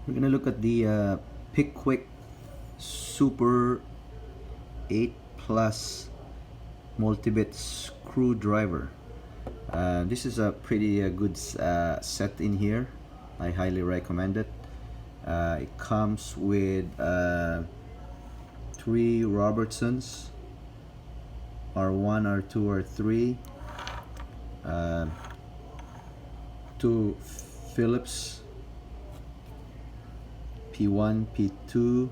We're gonna look at the Picquic Super 8 Plus multi-bit screwdriver. This is a pretty good set in here. I highly recommend it. It comes with 3 Robertsons, R1, R2, R3, 2 Phillips P1, P2,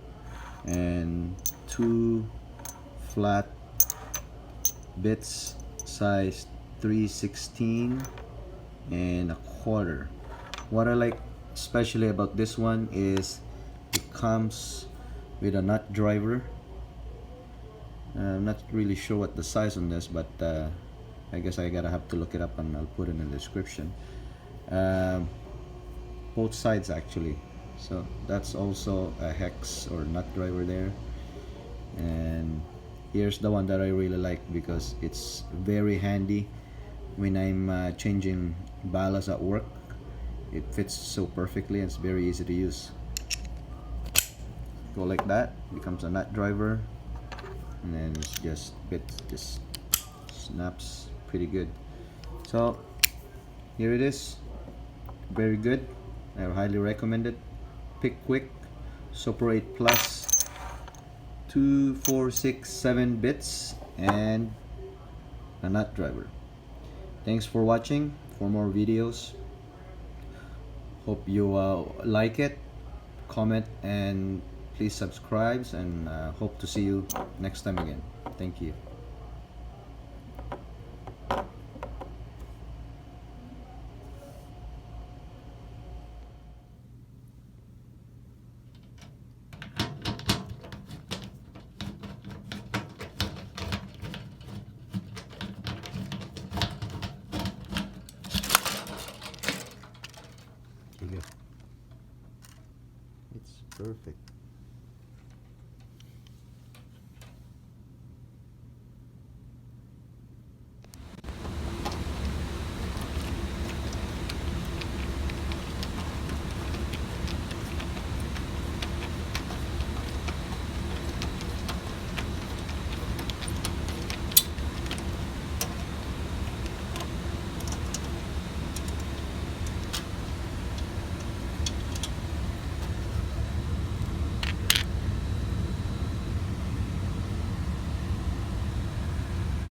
and 2 flat bits size 3/16 and a quarter. What I like especially about this one is it comes with a nut driver. I'm not really sure what the size on this, but I guess I gotta have to look it up and I'll put it in the description. Both sides actually, so that's also a hex or nut driver there. And here's the one that I really like because it's very handy when I'm changing ballasts at work. It fits so perfectly and it's very easy to use. Go like that, becomes a nut driver, and then it's just snaps pretty good. So here it is, very good. I highly recommend it. Picquic Super 8 Plus, 2, 4, 6, 7 bits and a nut driver. Thanks for watching. For more videos, hope you like it, comment, and please subscribe, and hope to see you next time again. Thank you. It's perfect.